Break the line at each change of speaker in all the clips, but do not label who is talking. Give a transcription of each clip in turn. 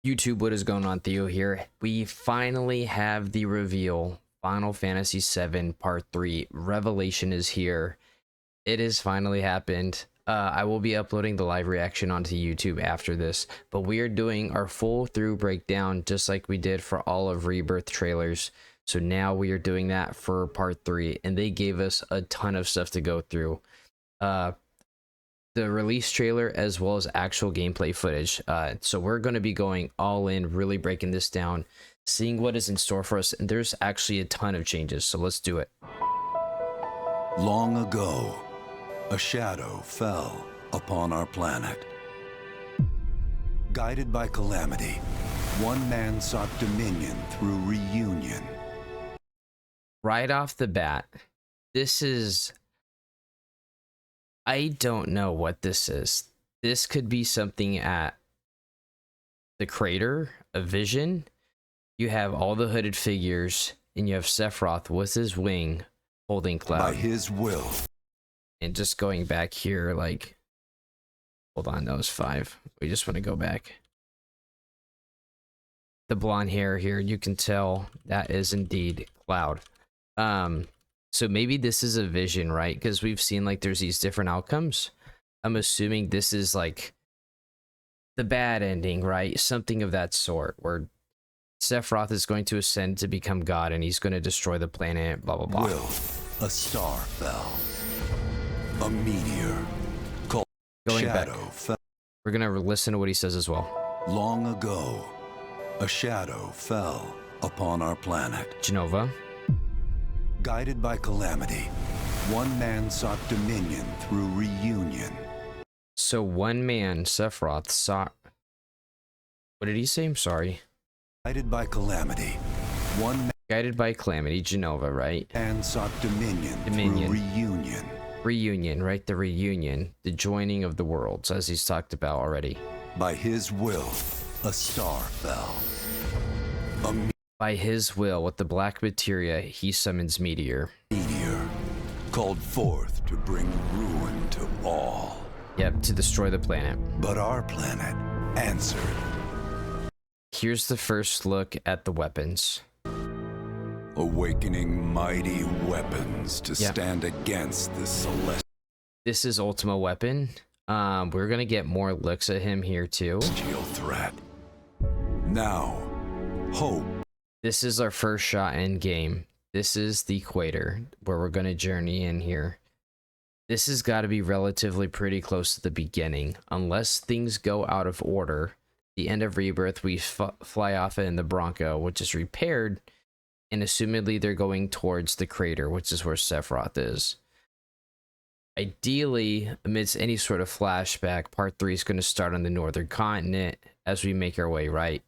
YouTube, what is going on? Theo here. We finally have the reveal. Final Fantasy VII Part 3 Revelation is here. It has finally happened. I will be uploading the live reaction onto YouTube after this, but we are doing our full through breakdown just like we did for all of Rebirth trailers. So now we are doing that for Part 3, and they gave us a ton of stuff to go through. The release trailer as well as actual gameplay footage. So we're going to be going all in, really breaking this down, seeing what is in store for us, and there's actually a ton of changes, so let's do it.
Long ago, a shadow fell upon our planet. Guided by calamity, one man sought dominion through reunion.
Right off the bat, this is... I don't know what this is. This could be something at the crater, a vision. You have all the hooded figures, and you have Sephiroth with his wing holding Cloud.
By his will.
And just going back here, like, hold on, that was 5. We just want to go back. The blonde hair here, you can tell that is indeed Cloud. So maybe this is a vision, right? Because we've seen like there's these different outcomes. I'm assuming this is like the bad ending, right? Something of that sort, where Sephiroth is going to ascend to become God and he's going to destroy the planet, blah, blah, blah.
Will, a star fell. A meteor called Shadow fell.
We're going to listen to what he says as well.
Long ago, a shadow fell upon our planet.
Genova.
Guided by calamity, one man sought dominion through reunion.
So one man, Sephiroth, sought... What did he say? I'm sorry.
Guided by calamity, one man...
Guided by calamity, Genova, right?
And sought dominion through reunion.
Reunion, right? The reunion. The joining of the worlds, as he's talked about already.
By his will, a star fell.
By his will, with the black materia, he summons Meteor.
Meteor, called forth to bring ruin to all.
Yep, to destroy the planet.
But our planet answered.
Here's the first look at the weapons.
Awakening mighty weapons to stand against the celestial.
This is Ultima Weapon. We're gonna get more looks at him here too.
Threat. Now, hope.
This is our first shot in game. This is the equator where we're going to journey in here. This has got to be relatively pretty close to the beginning. Unless things go out of order, the end of Rebirth, we fly off in the Bronco, which is repaired, and assumedly they're going towards the crater, which is where Sephiroth is. Ideally, amidst any sort of flashback, Part 3 is going to start on the northern continent as we make our way right.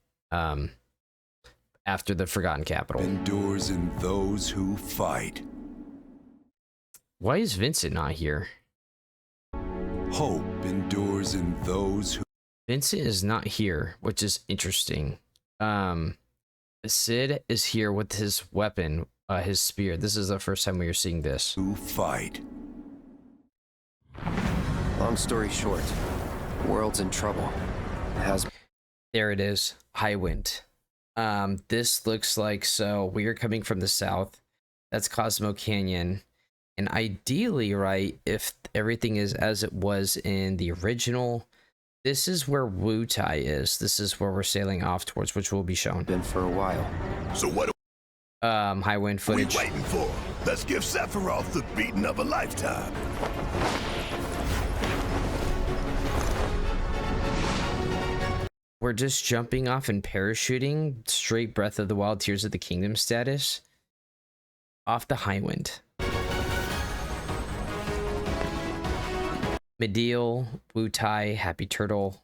After the Forgotten Capital.
Endures in those who fight.
Why is Vincent not here?
Hope endures in those who...
Vincent is not here, which is interesting. Sid is here with his weapon, his spear. This is the first time we are seeing this.
Who fight.
Long story short, the world's in trouble.
There it is. Highwind. This looks like, so we are coming from the south. That's Cosmo Canyon. And ideally, right, if everything is as it was in the original, this is where Wutai is. This is where we're sailing off towards, which will be shown.
Been for a while.
So what
Highwind footage.
we waiting for? Let's give Sephiroth the beating of a lifetime.
We're just jumping off and parachuting straight Breath of the Wild Tears of the Kingdom status off the Highwind. Mediel, Wutai, Happy Turtle.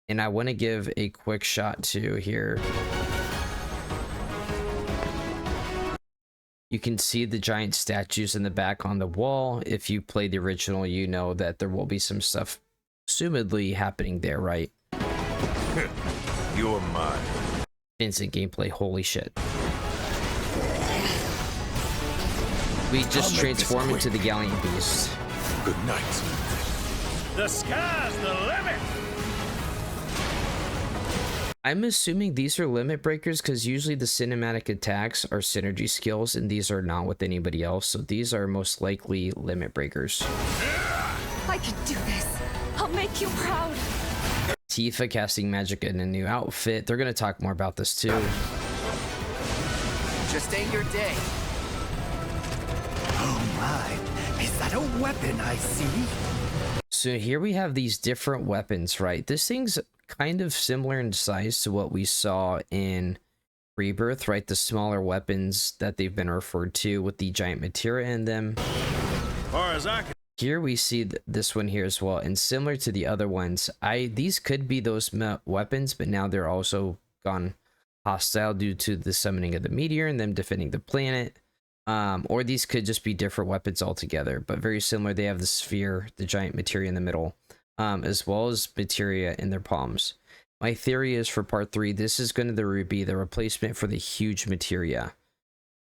And I want to give a quick shot to here. You can see the giant statues in the back on the wall. If you play the original, you know that there will be some stuff assumedly happening there, right?
You're mine.
Vincent gameplay, holy shit. We just transform into the Gallant Beast.
Good night.
The sky's the limit!
I'm assuming these are limit breakers because usually the cinematic attacks are synergy skills and these are not with anybody else. So these are most likely limit breakers.
I can do this. I'll make you proud.
Tifa casting magic in a new outfit. They're going to talk more about this too.
Just ain't your day.
Oh my, is that a weapon I see?
So here we have these different weapons, right? This thing's kind of similar in size to what we saw in Rebirth, right? The smaller weapons that they've been referred to with the giant materia in them.
Far as I can.
Here we see this one here as well, and similar to the other ones, these could be those weapons, but now they're also gone hostile due to the summoning of the meteor and them defending the planet. Or these could just be different weapons altogether, but very similar. They have the sphere, the giant materia in the middle, as well as materia in their palms. My theory is for part 3, this is going to be the replacement for the huge materia,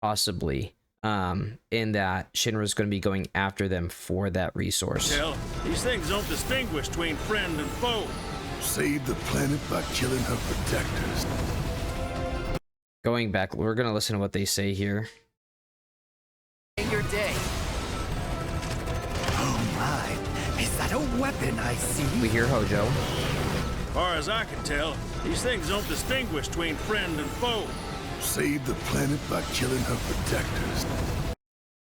possibly. In that Shinra's going to be going after them for that resource.
Hell, these things don't distinguish between friend and foe.
Save the planet by killing her protectors.
Going back, we're going to listen to what they say here.
Ain't your day.
Oh my, is that a weapon I see?
We hear Hojo.
Far as I can tell, these things don't distinguish between friend and foe.
Save the planet by killing her protectors.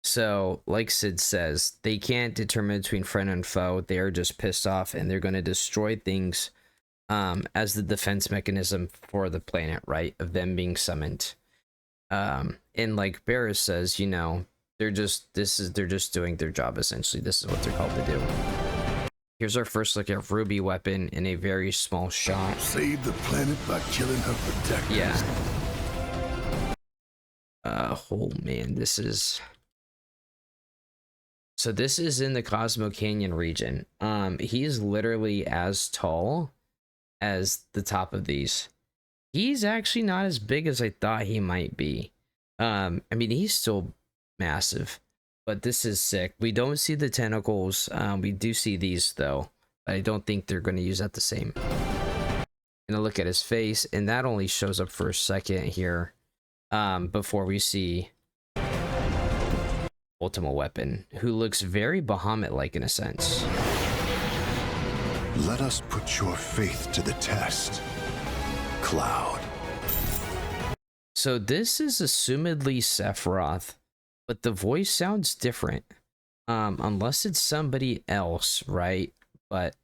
So, like Sid says, they can't determine between friend and foe. They are just pissed off and they're going to destroy things as the defense mechanism for the planet, right? Of them being summoned. And like Barris says, you know, they're just doing their job essentially. This is what they're called to do. Here's our first look at Ruby weapon in a very small shot.
Save the planet by killing her protectors.
Yeah. Oh man, this is... So this is in the Cosmo Canyon region. He's literally as tall as the top of these. He's actually not as big as I thought he might be. I mean, he's still massive, but this is sick. We don't see the tentacles. We do see these though. I don't think they're going to use that the same. Gonna look at his face, and that only shows up for a second here. Before we see Ultima Weapon, who looks very Bahamut-like in a sense.
Let us put your faith to the test, Cloud.
So this is assumedly Sephiroth, but the voice sounds different. Unless it's somebody else, right? But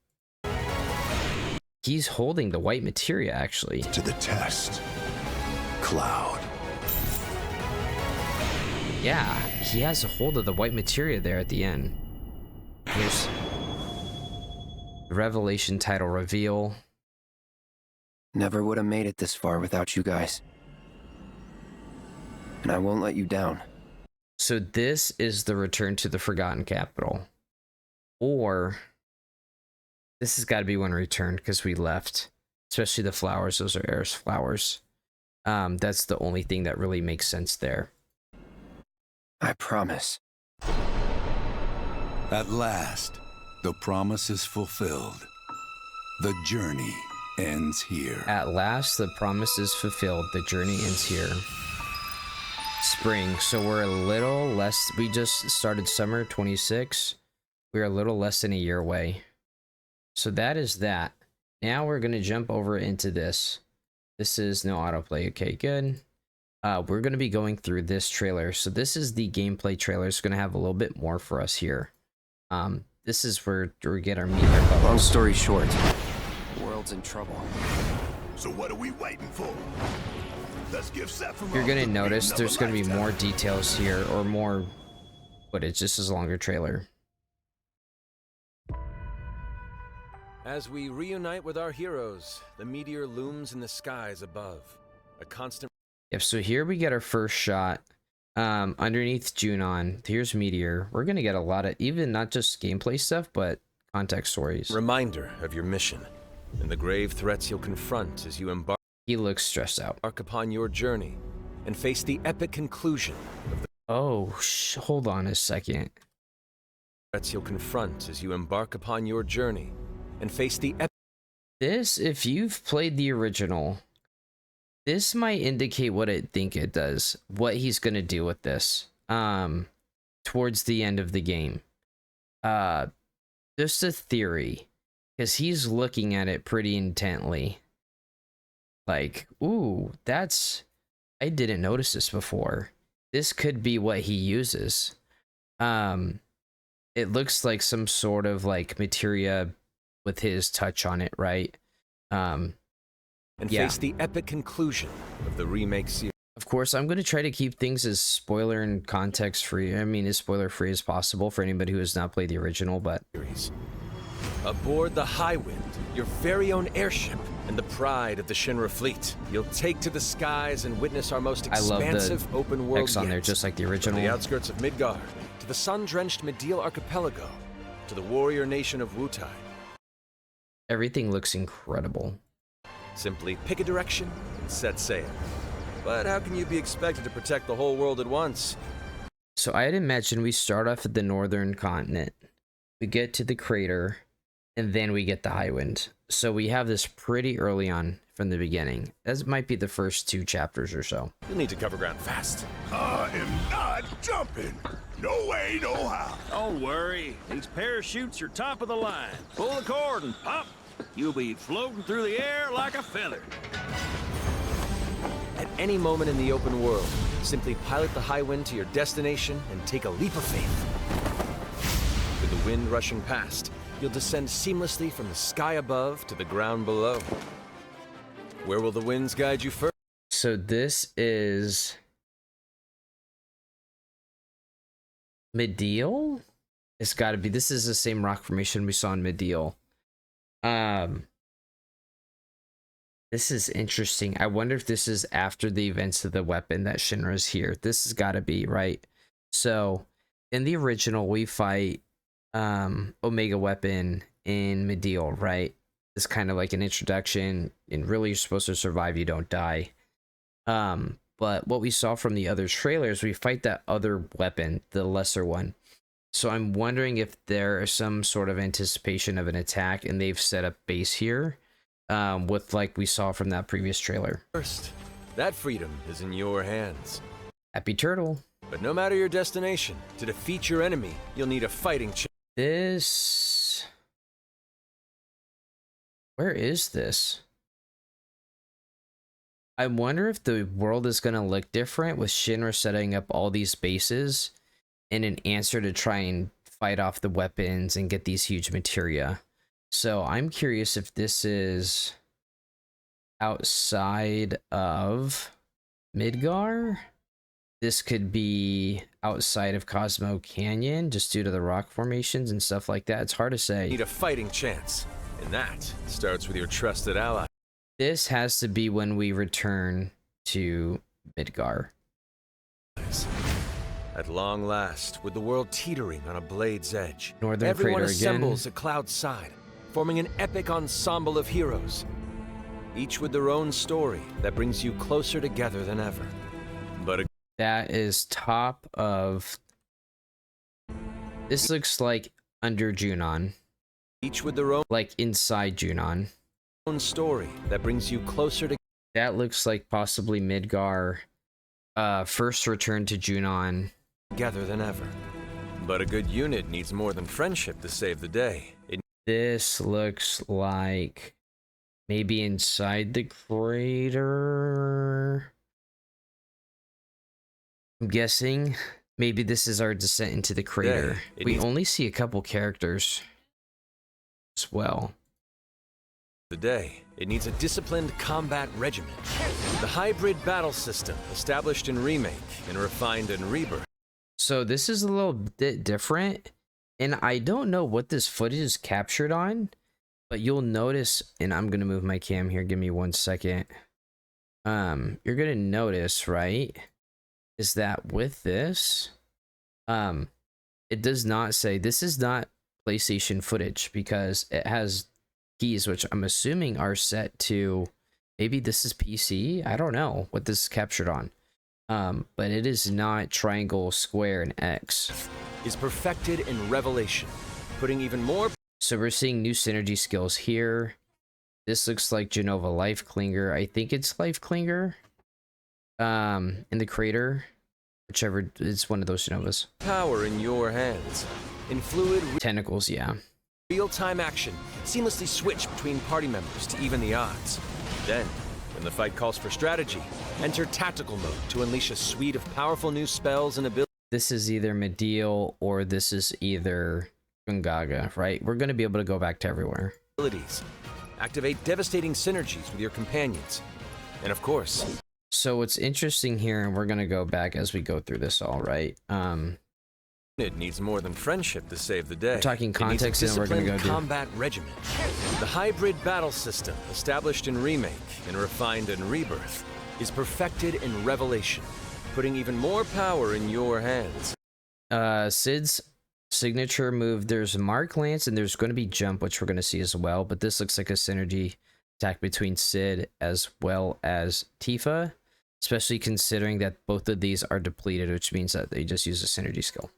he's holding the white materia, actually.
To the test, Cloud.
Yeah, he has a hold of the white materia there at the end. Here's the Revelation title reveal.
Never would have made it this far without you guys. And I won't let you down.
So this is the return to the Forgotten Capital. Or this has got to be when returned because we left. Especially the flowers, those are Aerith's flowers. That's the only thing that really makes sense there.
I promise.
At last, the promise is fulfilled. The journey ends here.
At last, the promise is fulfilled. The journey ends here. Spring. So we're a little less. We just started summer 26. We're a little less than a year away. So that is that. Now we're going to jump over into this. This is no autoplay. Okay, good. We're going to be going through this trailer. So this is the gameplay trailer. It's going to have a little bit more for us here. This is where we get our meteor bubbles.
Long story short, the world's in trouble.
So what are we waiting for? Let's give Sephiroth.
You're going to
the
notice
beating of
there's
a
going to be
lifetime.
more details here, or more footage. This is a longer trailer.
As we reunite with our heroes, the meteor looms in the skies above. A constant...
Yep, so here we get our first shot. Underneath Junon, here's Meteor. We're going to get a lot of, even not just gameplay stuff, but context stories.
reminder of your mission and the grave threats you'll confront as you embark
He looks stressed out.
upon your journey and face the epic conclusion of the
Oh, hold on a second.
threats you'll confront as you embark upon your journey and face the epic...
This, if you've played the original, This might indicate what I think it does, what he's gonna do with this. Towards the end of the game. Just a theory, because he's looking at it pretty intently. Like, ooh, I didn't notice this before. This could be what he uses. It looks like some sort of like materia with his touch on it, right?
And face the epic conclusion of the remake series.
Of course, I'm going to try to keep things as spoiler and context free. I mean, as spoiler free as possible for anybody who has not played the original, but...
Aboard the Highwind, your very own airship, and the pride of the Shinra fleet, you'll take to the skies and witness our most expansive open world
X on there, just like the original.
From the outskirts of Midgar, to the sun-drenched Medeal archipelago, to the warrior nation of Wutai.
Everything looks incredible.
Simply pick a direction and set sail. But how can you be expected to protect the whole world at once?
So I'd imagine we start off at the northern continent. We get to the crater, and then we get the Highwind. So we have this pretty early on from the beginning. That might be the first 2 chapters or so.
You'll need to cover ground fast.
I am not jumping. No way, no how.
Don't worry. These parachutes are top of the line. Pull the cord and pop. You'll be floating through the air like a feather.
At any moment in the open world, simply pilot the Highwind to your destination and take a leap of faith. With the wind rushing past, you'll descend seamlessly from the sky above to the ground below. Where will the winds guide you first?
So this is... Medeal? It's got to be. This is the same rock formation we saw in Medeal. This is interesting. I wonder if this is after the events of the weapon that Shinra's here. This has got to be, right? So, in the original, we fight Omega Weapon in Medeal, right? It's kind of like an introduction, and really you're supposed to survive, you don't die. But what we saw from the other trailers, we fight that other weapon, the lesser one. So I'm wondering if there is some sort of anticipation of an attack, and they've set up base here. With like we saw from that previous trailer.
First, that freedom is in your hands.
Happy Turtle.
But no matter your destination, to defeat your enemy, you'll need a fighting chance.
This... Where is this? I wonder if the world is going to look different with Shinra setting up all these bases in an answer to try and fight off the weapons and get these huge materia. So I'm curious if this is outside of Midgar. This could be outside of Cosmo Canyon, just due to the rock formations and stuff like that. It's hard to say.
Need a fighting chance, and that starts with your trusted ally.
This has to be when we return to Midgar.
At long last, with the world teetering on a blade's edge,
Northern
everyone
Crater
assembles at Cloud's side, forming an epic ensemble of heroes, each with their own story that brings you closer together than ever. But
that is top of... This looks like under Junon.
Each with their own...
Like inside Junon.
Own story that brings you closer to...
That looks like possibly Midgar. First return to Junon.
Together than ever. But a good unit needs more than friendship to save the day.
This looks like maybe inside the crater. I'm guessing maybe this is our descent into the crater. We only see a couple characters as well.
The day, it needs a disciplined combat regiment. The hybrid battle system established in Remake and refined in Rebirth.
So this is a little bit different. And I don't know what this footage is captured on, but you'll notice, and I'm going to move my cam here. Give me 1 second. You're going to notice, right, is that with this, it does not say, this is not PlayStation footage because it has keys, which I'm assuming are set to, maybe this is PC. I don't know what this is captured on. But it is not triangle, square, and X.
Is perfected in Revelation, putting even more...
So we're seeing new synergy skills here. This looks like Genova Life Clinger. I think it's Life Clinger. In the crater. Whichever, it's one of those Genovas.
Power in your hands. In fluid,
Tentacles, yeah.
real-time action. Seamlessly switch between party members to even the odds. Then, when the fight calls for strategy, enter tactical mode to unleash a suite of powerful new spells and abilities.
This is either Medial or this is either Gungaga, right? We're going to be able to go back to everywhere.
Activate devastating synergies with your companions. And of course,
So what's interesting here, and we're going to go back as we go through this all, right?
it needs more than friendship to save the day.
We're talking
It needs a
context, and we're gonna go
disciplined
do-
combat regimen. The hybrid battle system, established in Remake and refined in Rebirth, is perfected in Revelation, putting even more power in your hands.
Sid's signature move, there's Mark Lance and there's going to be Jump, which we're going to see as well, but this looks like a synergy attack between Sid as well as Tifa, especially considering that both of these are depleted, which means that they just use a synergy skill.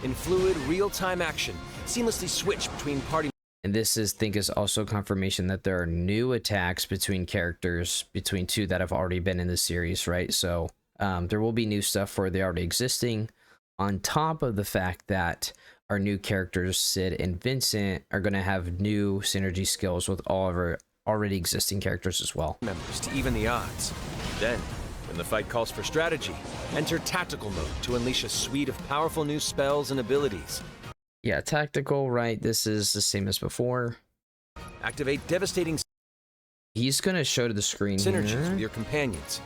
In fluid, real-time action, seamlessly switch between party.
And this is, think, is also confirmation that there are new attacks between characters, between two that have already been in the series, right? So there will be new stuff for the already existing, on top of the fact that our new characters, Sid and Vincent, are going to have new synergy skills with all of our already existing characters as well.
Members to even the odds. Then, when the fight calls for strategy, enter tactical mode to unleash a suite of powerful new spells and abilities.
Yeah, tactical, right? This is the same as before.
Activate devastating
He's going to show to the screen
synergies
here.
with your companions.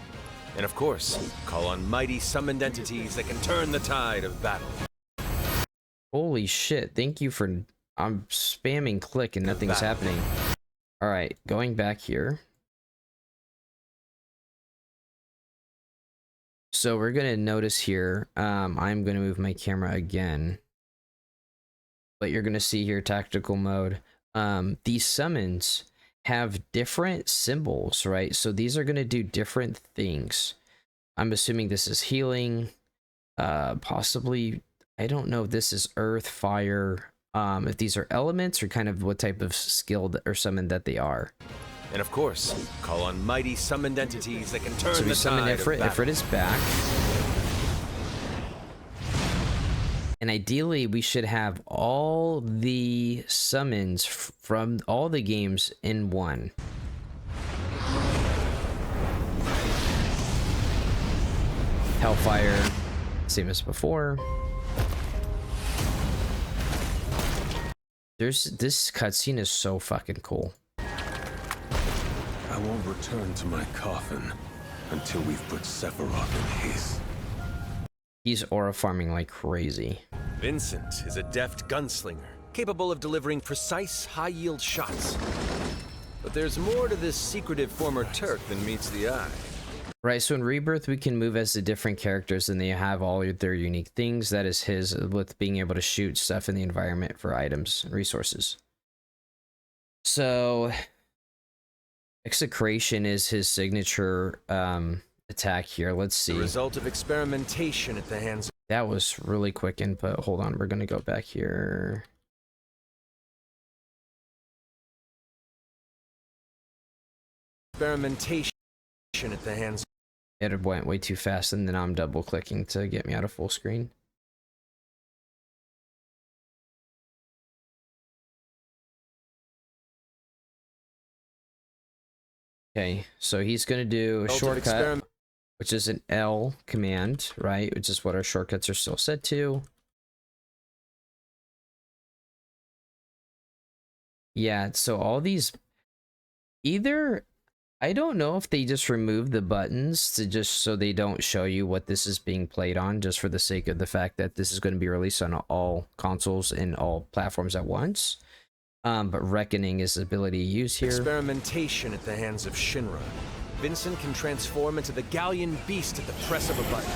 And of course, call on mighty summoned entities that can turn the tide of battle.
Holy shit, thank you for... I'm spamming click and nothing's happening. Alright, going back here. So we're going to notice here, I'm going to move my camera again. But you're going to see here, tactical mode. These summons have different symbols, right? So these are going to do different things. I'm assuming this is healing. Possibly, I don't know if this is earth, fire, if these are elements or kind of what type of skill or summon that they are.
And of course, call on mighty summoned entities that can turn
So we
the
summon
tide
Ifrit.
of battle.
Ifrit is back. And ideally, we should have all the summons from all the games in one. Hellfire, same as before. This cutscene is so fucking cool.
I won't return to my coffin until we've put Sephiroth in his.
He's aura farming like crazy.
Vincent is a deft gunslinger, capable of delivering precise, high-yield shots. But there's more to this secretive former Turk than meets the eye.
Right, so in Rebirth, we can move as the different characters and they have all their unique things. That is his, with being able to shoot stuff in the environment for items and resources. So, Execration is his signature attack here. Let's see.
The result of experimentation at the hands of
That was really quick input. Hold on, we're going to go back here.
experimentation at the hands.
It went way too fast, and then I'm double clicking to get me out of full screen. Okay, so he's going to do a
Result of
shortcut,
experiment-
which is an L command, right? Which is what our shortcuts are still set to. Yeah, so all these, either, I don't know if they just remove the buttons to just so they don't show you what this is being played on, just for the sake of the fact that this is going to be released on all consoles and all platforms at once. But Reckoning is the ability to use here.
Experimentation at the hands of Shinra. Vincent can transform into the Galleon Beast at the press of a button.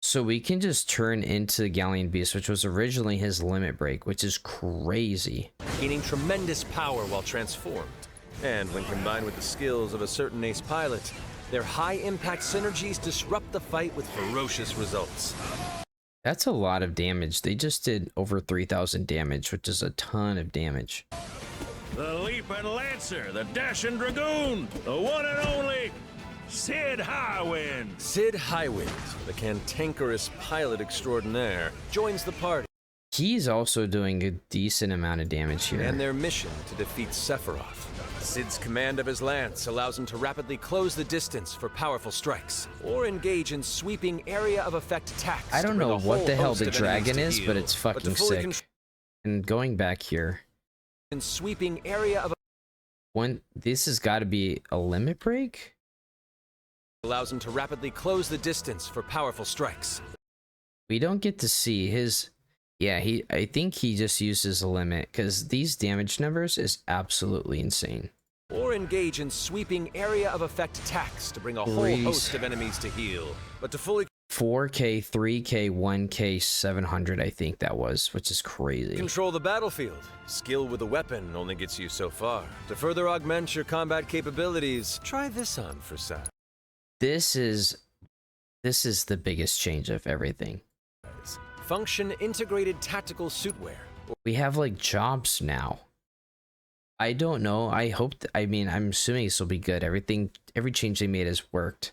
So we can just turn into the Galleon Beast, which was originally his limit break, which is crazy.
Gaining tremendous power while transformed. And when combined with the skills of a certain ace pilot, their high-impact synergies disrupt the fight with ferocious results.
That's a lot of damage. They just did over 3,000 damage, which is a ton of damage.
the leaping lancer, the dashing dragoon, the one and only Sid Highwind.
Sid Highwind, the cantankerous pilot extraordinaire, joins the party.
He's also doing a decent amount of damage here.
And their mission to defeat Sephiroth. Sid's command of his lance allows him to rapidly close the distance for powerful strikes, or engage in sweeping area of effect attacks.
I don't know what the hell the dragon is, but it's
to
fucking
fully
sick. And going back here,
in sweeping area of
this has got to be a limit break.
allows him to rapidly close the distance for powerful strikes.
We don't get to see his. Yeah, I think he just uses a limit because these damage numbers is absolutely insane.
Or engage in sweeping area of effect attacks to bring a whole host of enemies to heal. But to fully
4K, 3K, 1K, 700, I think that was, which is crazy.
control the battlefield, skill with a weapon only gets you so far. To further augment your combat capabilities, try this on for size.
This is the biggest change of everything.
Function integrated tactical suitwear.
We have like jobs now. I don't know. I hope. I mean, I'm assuming this will be good. Every change they made has worked.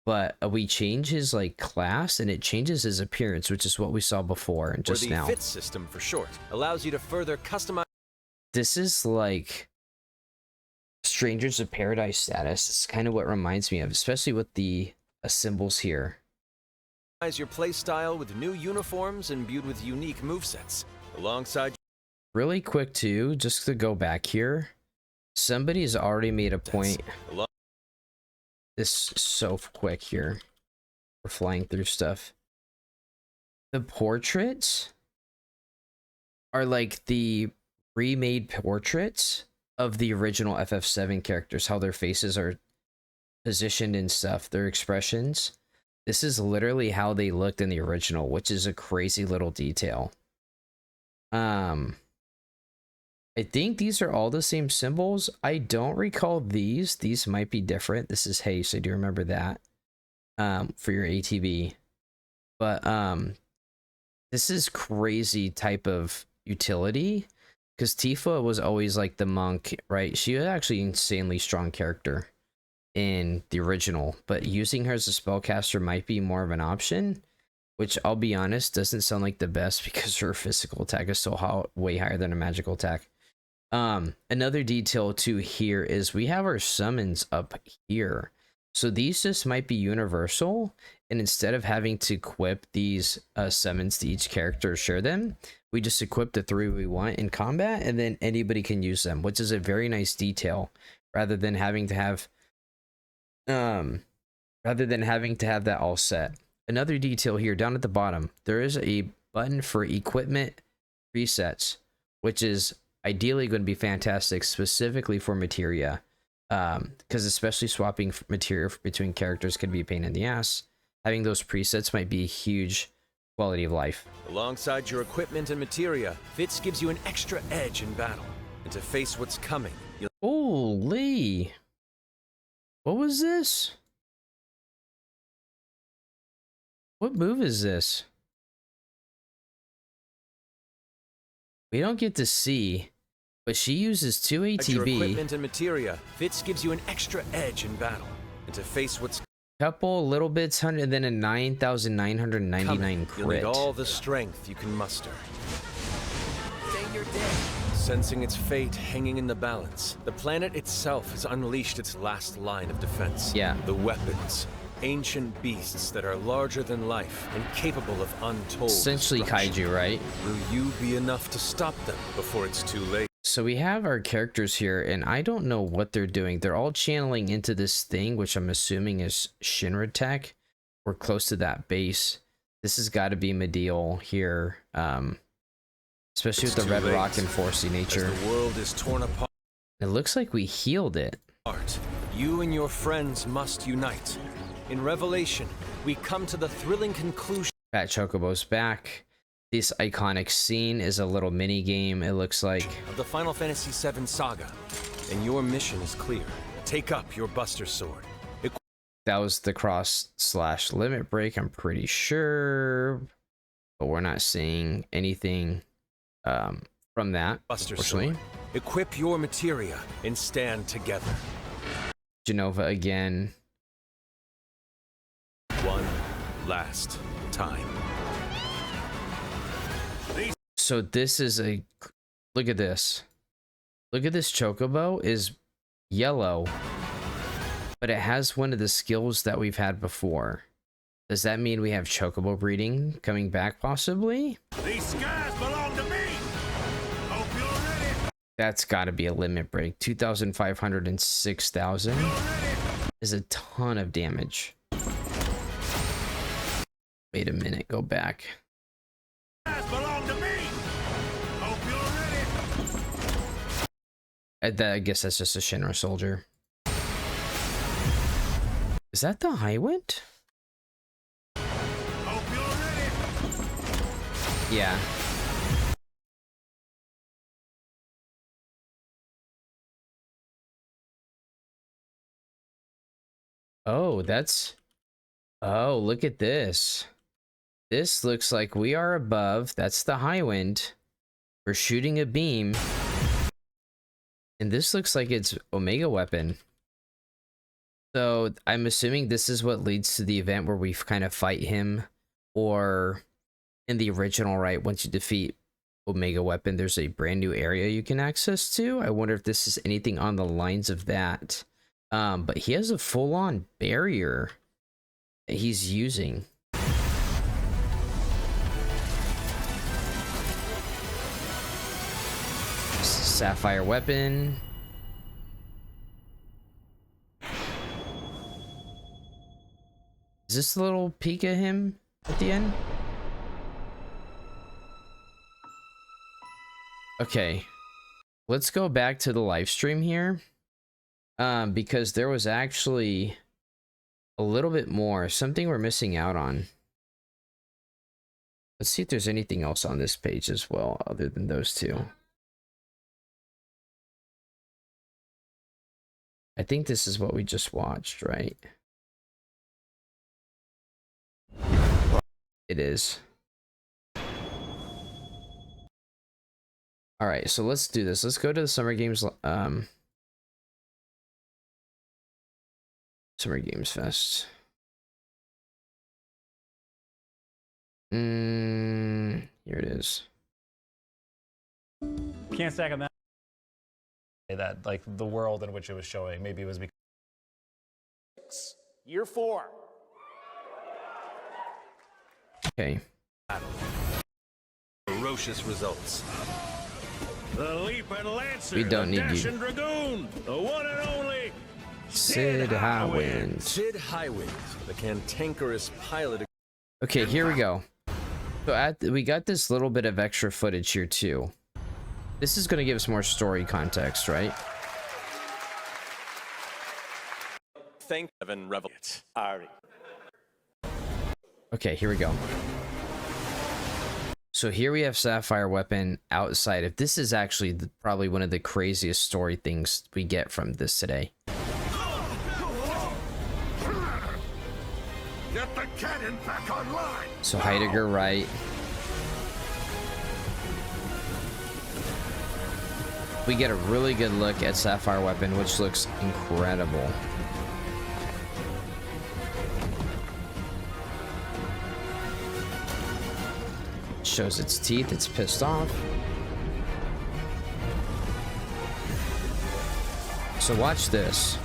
But we change his like class, and it changes his appearance, which is what we saw before and just
or the
now.
fit system for short allows you to further customize.
This is like Strangers of Paradise status. It's kind of what reminds me of, especially with the symbols here.
Your playstyle with new uniforms imbued with unique movesets, alongside.
Really quick too, just to go back here. Somebody's already made a point. This is so quick here. We're flying through stuff. The portraits are like the remade portraits of the original FF7 characters, how their faces are positioned and stuff, their expressions. This is literally how they looked in the original, which is a crazy little detail. I think these are all the same symbols. I don't recall these. These might be different. This is haste. I do remember that. For your ATB. But this is crazy type of utility. Because Tifa was always like the monk, right? She was actually an insanely strong character in the original. But using her as a spellcaster might be more of an option. Which, I'll be honest, doesn't sound like the best because her physical attack is so way higher than a magical attack. Another detail too here is we have our summons up here. So these just might be universal. And instead of having to equip these summons to each character or share them, we just equip the 3 we want in combat and then anybody can use them, which is a very nice detail rather than having to have that all set. Another detail here down at the bottom, there is a button for equipment presets, which is ideally going to be fantastic specifically for materia, because especially swapping materia between characters could be a pain in the ass. Having those presets might be a huge quality of life.
Alongside your equipment and materia, Fitz gives you an extra edge in battle. And to face what's coming, you'll...
Holy! What was this? What move is this? We don't get to see, but she uses 2
Your
ATB.
equipment and materia, Fitz gives you an extra edge in battle. And to face what's
Couple little bits, and then a 9,999
coming,
crit.
you'll need all the strength you can muster. Sensing its fate hanging in the balance, the planet itself has unleashed its last line of defense.
Yeah.
The weapons. Ancient beasts that are larger than life and capable of untold
Essentially
destruction.
kaiju, right?
Will you be enough to stop them before it's too late?
So we have our characters here, and I don't know what they're doing. They're all channeling into this thing, which I'm assuming is Shinra tech. We're close to that base. This has got to be Medial here, especially
It's
with the
too
red
late.
rock and foresty nature.
As the world is torn apart,
It looks like we healed it.
you and your friends must unite. In Revelation, we come to the thrilling conclusion
Fat Chocobo's back. This iconic scene is a little mini game, it looks like.
of the Final Fantasy VII saga, and your mission is clear. Take up your Buster Sword.
That was the cross/limit break, I'm pretty sure. But we're not seeing anything from that,
Buster
fortunately.
Sword. Equip your materia and stand together.
Genova again.
One last time.
So this is a... Look at this. Look at this chocobo is yellow, but it has one of the skills that we've had before. Does that mean we have chocobo breeding coming back possibly?
These skies belong to me. Hope you're ready.
That's got to be a limit break. 2,500 and 6,000 is a ton of damage. Wait a minute, go back.
Skies belong to me. Hope you're ready.
I guess that's just a Shinra soldier. Is that the High Wind?
Hope you're ready.
Yeah. Oh, that's... Oh, look at this. This looks like we are above. That's the High Wind. We're shooting a beam. And this looks like it's Omega Weapon. So I'm assuming this is what leads to the event where we kind of fight him. Or in the original, right, once you defeat Omega Weapon, there's a brand new area you can access to. I wonder if this is anything on the lines of that. But he has a full-on barrier that he's using. Sapphire Weapon. Is this a little peek at him at the end? Okay. Let's go back to the live stream here. Because there was actually a little bit more. Something we're missing out on. Let's see if there's anything else on this page as well, other than those two. I think this is what we just watched, right? It is. All right, so let's do this. Let's go to the Summer Games, Summer Games Fest. Here it is.
Can't second that. That like the world in which it was showing, maybe it was because
Year 4.
Okay.
Ferocious results.
The Leaping Lancer.
We don't
the
need you.
Dashing Dragoon. The one and only
Sid Highwind.
Sid Highwind, the cantankerous pilot.
Okay, here we go. So we got this little bit of extra footage here too. This is going to give us more story context, right?
Thank Evan Revel.
Ari.
Okay, here we go. So here we have Sapphire Weapon outside of... This is actually probably one of the craziest story things we get from this today.
Get the cannon back online.
So Heidegger, right? We get a really good look at Sapphire Weapon, which looks incredible. Shows its teeth, it's pissed off. So watch this.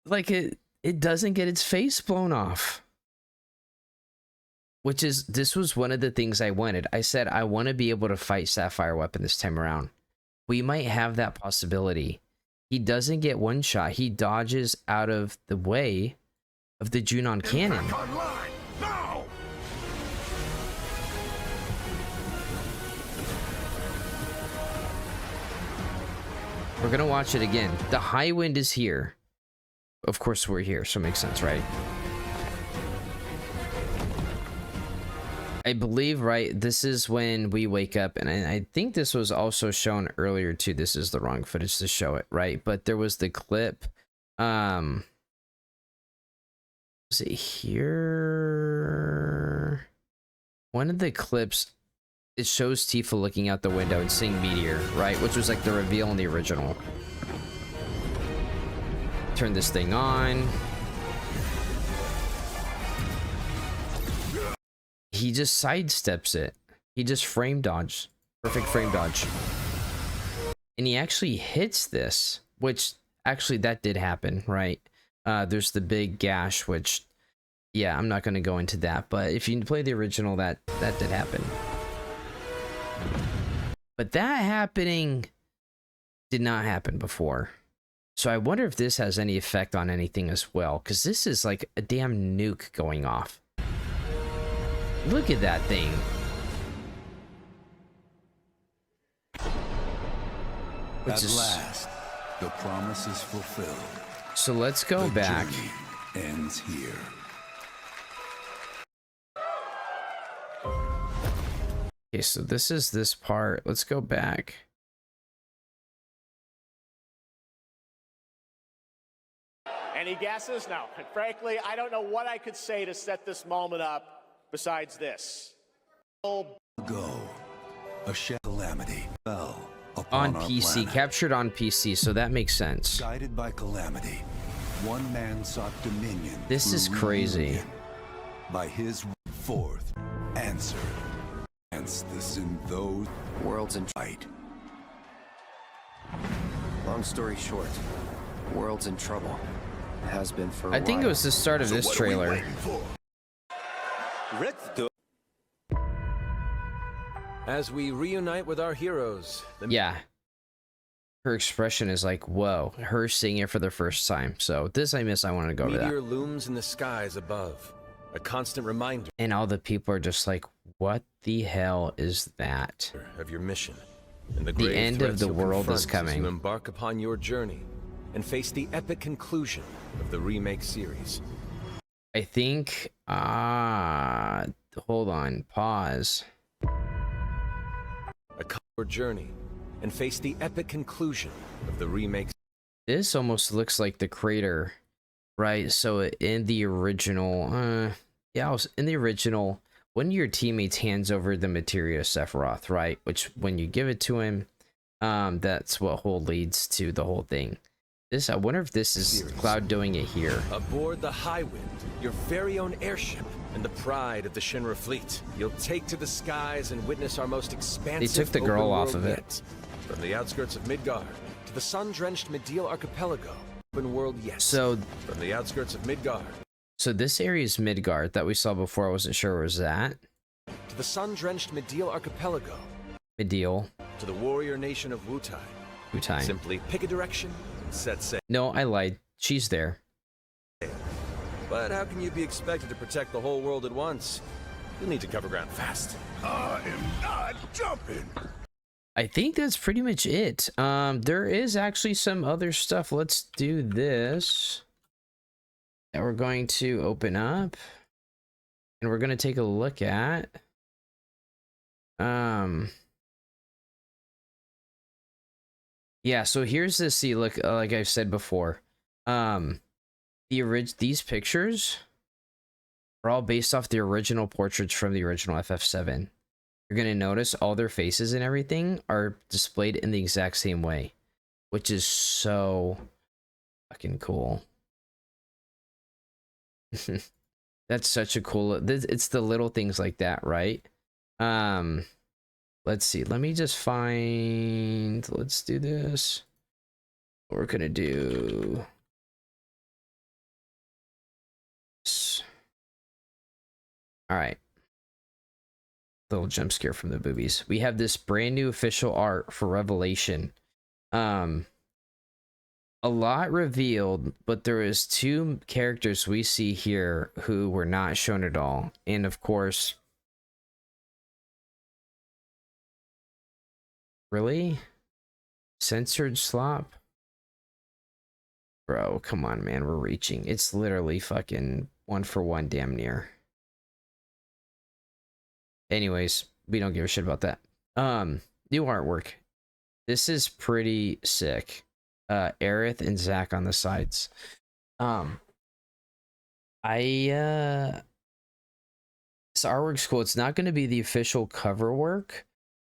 Like it doesn't get its face blown off. Which is, this was one of the things I wanted. I said, I want to be able to fight Sapphire Weapon this time around. We might have that possibility. He doesn't get one shot. He dodges out of the way of the Junon cannon.
Now.
We're going to watch it again. The High Wind is here. Of course we're here, so it makes sense, right? I believe, right, this is when we wake up, and I think this was also shown earlier too. This is the wrong footage to show it, right? But there was the clip Um, was it here? One of the clips, it shows Tifa looking out the window and seeing Meteor, right? Which was like the reveal in the original. Turn this thing on. He just sidesteps it. He just frame dodge. Perfect frame dodge. And he actually hits this, which actually that did happen, right? There's the big gash, which, yeah, I'm not going to go into that. But if you play the original, that did happen. But that happening did not happen before. So I wonder if this has any effect on anything as well. Because this is like a damn nuke going off. Look at that thing.
At last, the promise is fulfilled.
So let's go back.
Journey ends here.
Okay, so this is this part. Let's go back.
Any guesses? No. And frankly, I don't know what I could say to set this moment up besides this.
Go. A calamity fell upon
On
our
PC,
planet.
captured on PC, so that makes sense.
Guided by calamity, one man sought dominion.
This is
through
crazy.
reunion. By his fourth answer. Hence this in those
Worlds in
fight.
Long story short, world's in trouble. Has been for a
I think it
while.
was the start of this trailer.
Let's do
As we reunite with our heroes, the
Yeah. Her expression is like, whoa. Her seeing it for the first time. So this I miss. I wanted to go over
meteor
that.
looms in the skies above, a constant reminder
And all the people are just like, what the hell is that?
of your mission. And the,
The
grave
end of
threats
the
you'll
world is
confront as
coming.
You embark upon your journey and face the epic conclusion of the remake series.
I think, hold on, pause.
Your journey and face the epic conclusion of the remake.
This almost looks like the crater, right? So in the original, in the original, one of your teammates hands over the materia Sephiroth, right? Which when you give it to him, that's what whole leads to the whole thing. This, I wonder if this is Cloud doing it here.
Aboard the Highwind, your very own airship, and the pride of the Shinra fleet, you'll take to the skies and witness our most expansive.
They took the girl
open
off
world
of it.
yet. From the outskirts of Midgard to the sun-drenched Medial archipelago, open world yet.
So,
from the outskirts of Midgard
so this area is Midgard that we saw before. I wasn't sure where was that.
to the sun-drenched Medial archipelago,
Medial,
to the warrior nation of Wutai.
Wutai.
Simply pick a direction and set sail.
No, I lied. She's there.
But how can you be expected to protect the whole world at once? You'll need to cover ground fast.
I am not jumping.
I think that's pretty much it. There is actually some other stuff. Let's do this. And we're going to open up. And we're going to take a look at. Yeah, so here's the see, look, like I've said before. These pictures are all based off the original portraits from the original FF7. You're going to notice all their faces and everything are displayed in the exact same way, which is so fucking cool. That's such a cool, it's the little things like that, right? Let's see, let me just find, let's do this. What we're going to do. All right. Little jump scare from the boobies. We have this brand new official art for Revelation. A lot revealed, but there is 2 characters we see here who were not shown at all. And of course, really? Censored slop? Bro, come on, man. We're reaching. It's literally fucking 1-for-1 damn near. Anyways, we don't give a shit about that. New artwork. This is pretty sick. Aerith and Zack on the sides. This artwork's cool. It's not going to be the official cover work,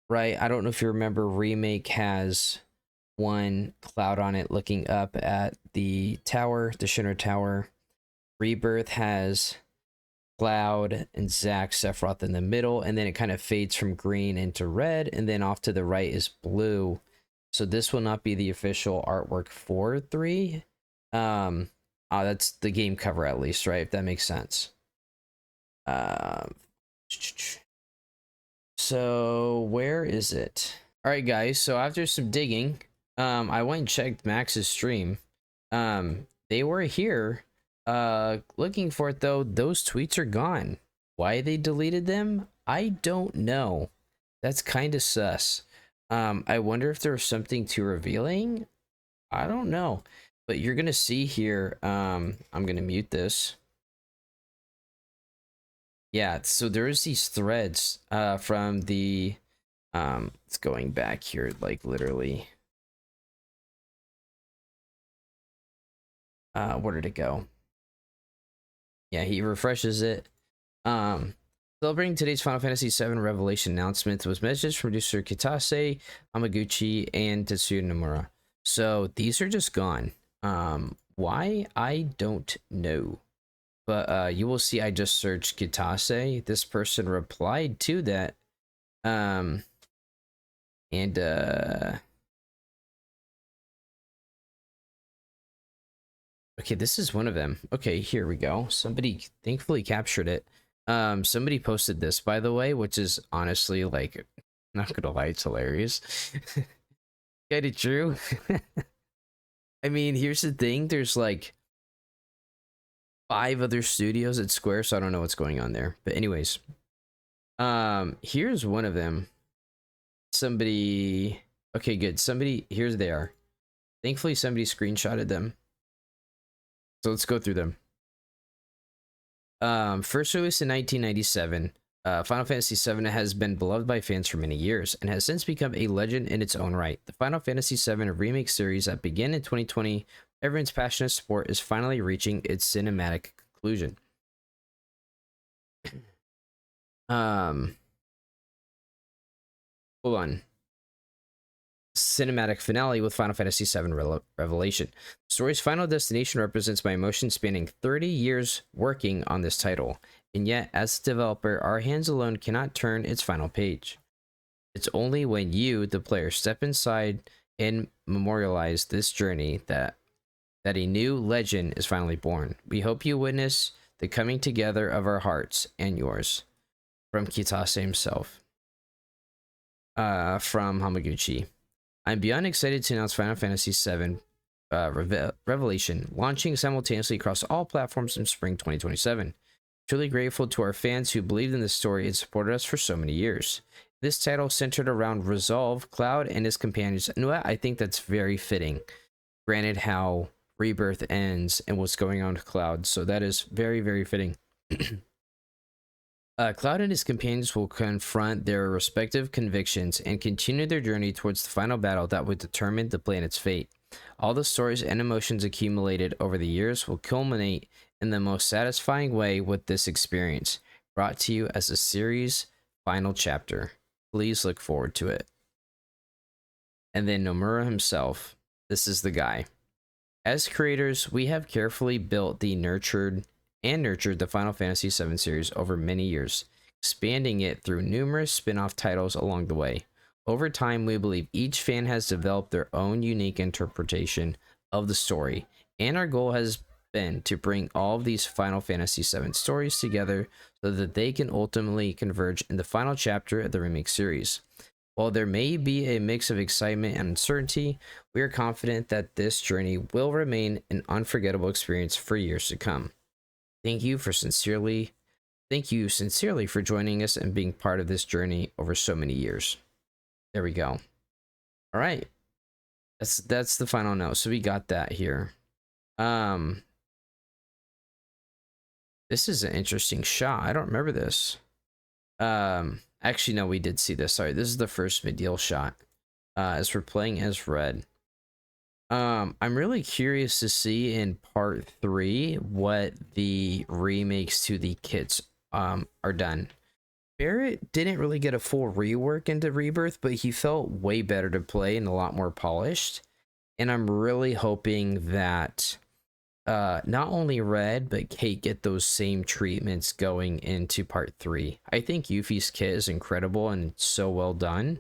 right? I don't know if you remember, Remake has one Cloud on it looking up at the tower, the Shinra Tower. Rebirth has Cloud and Zack Sephiroth in the middle, and then it kind of fades from green into red, and then off to the right is blue. So this will not be the official artwork for 3. That's the game cover at least, right? If that makes sense. So where is it? All right, guys. So after some digging, I went and checked Max's stream. They were here, looking for it though. Those tweets are gone. Why they deleted them, I don't know. That's kind of sus. I wonder if there was something too revealing. I don't know. But you're gonna see here, I'm gonna mute this. Yeah, so there's these threads from the it's going back here, like literally. Where did it go? Yeah, he refreshes it. Celebrating today's Final Fantasy VII Revelation announcement was messages from producer Kitase Hamaguchi and Tetsuya Nomura. So these are just gone. Why? I don't know. But you will see I just searched Kitase. This person replied to that. Okay, this is one of them. Okay, here we go. Somebody thankfully captured it. Somebody posted this, by the way, which is honestly, like, not gonna lie, it's hilarious. Get it true? I mean, here's the thing. There's like 5 other studios at Square, so I don't know what's going on there. But anyways, here's one of them. Somebody, okay, good. Somebody, here they are. Thankfully, somebody screenshotted them. So let's go through them. First released in 1997, Final Fantasy VII has been beloved by fans for many years and has since become a legend in its own right. The Final Fantasy VII Remake series that began in 2020, everyone's passionate support is finally reaching its cinematic conclusion. Hold on. Cinematic finale with Final Fantasy VII Revelation. The story's final destination represents my emotion spanning 30 years working on this title, and yet, as a developer, our hands alone cannot turn its final page. It's only when you, the player, step inside and memorialize this journey that a new legend is finally born. We hope you witness the coming together of our hearts and yours. From Kitase himself. From Hamaguchi. I'm beyond excited to announce Final Fantasy VII Revelation, launching simultaneously across all platforms in spring 2027. Truly grateful to our fans who believed in this story and supported us for so many years. This title centered around Resolve, Cloud, and his companions, and I think that's very fitting. Granted how Rebirth ends and what's going on with Cloud, so that is very, very fitting. Cloud and his companions will confront their respective convictions and continue their journey towards the final battle that would determine the planet's fate. All the stories and emotions accumulated over the years will culminate in the most satisfying way with this experience, brought to you as a series final chapter. Please look forward to it. And then Nomura himself, this is the guy. As creators, we have carefully built nurtured the Final Fantasy VII series over many years, expanding it through numerous spin-off titles along the way. Over time, we believe each fan has developed their own unique interpretation of the story, and our goal has been to bring all of these Final Fantasy VII stories together so that they can ultimately converge in the final chapter of the remake series. While there may be a mix of excitement and uncertainty, we are confident that this journey will remain an unforgettable experience for years to come. Thank you sincerely for joining us and being part of this journey over so many years. There we go. All right. That's the final note. So we got that here. This is an interesting shot. I don't remember this. Actually, no, we did see this. Sorry, this is the first Midil shot. As we're playing as Red. I'm really curious to see in part 3 what the remakes to the kits are done. Barrett didn't really get a full rework into Rebirth, but he felt way better to play and a lot more polished. And I'm really hoping that not only Red but Kate get those same treatments going into part 3. I think Yuffie's kit is incredible and it's so well done.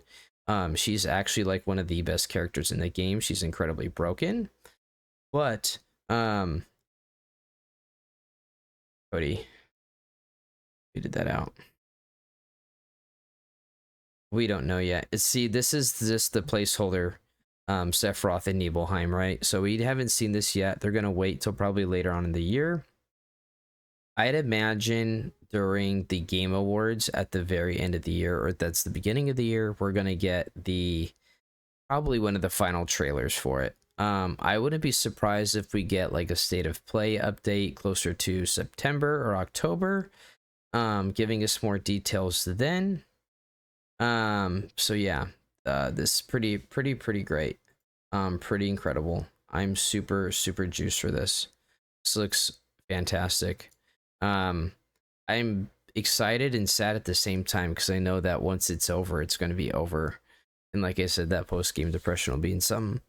She's actually like one of the best characters in the game. She's incredibly broken. But Cody, we did that out. We don't know yet. See, this is just the placeholder. Sephiroth and Nibelheim, right? So we haven't seen this yet. They're gonna wait till probably later on in the year. I'd imagine during the Game Awards at the very end of the year, or that's the beginning of the year, we're gonna get probably one of the final trailers for it. I wouldn't be surprised if we get like a state of play update closer to September or October, giving us more details then. So yeah, this is pretty great. Pretty incredible. I'm super juiced for this. This looks fantastic. I'm excited and sad at the same time because I know that once it's over, it's going to be over. And like I said, that post-game depression will be in some.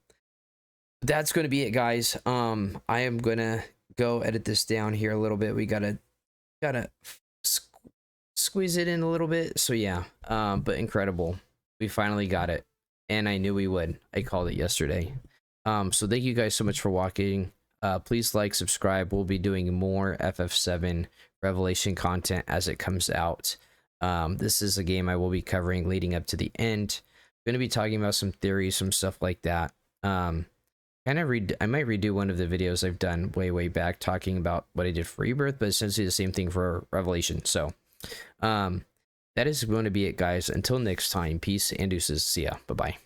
That's going to be it, guys. I am going to go edit this down here a little bit. We gotta squeeze it in a little bit. So yeah, but incredible. We finally got it. And I knew we would. I called it yesterday. So thank you guys so much for watching. Please like, subscribe. We'll be doing more FF7 Revelation content as it comes out. This is a game I will be covering leading up to the end. I'm going to be talking about some theories, some stuff like that. I might redo one of the videos I've done way back talking about what I did for Rebirth, but essentially the same thing for Revelation. So that is going to be it, guys. Until next time, peace and deuces. See ya. Bye-bye.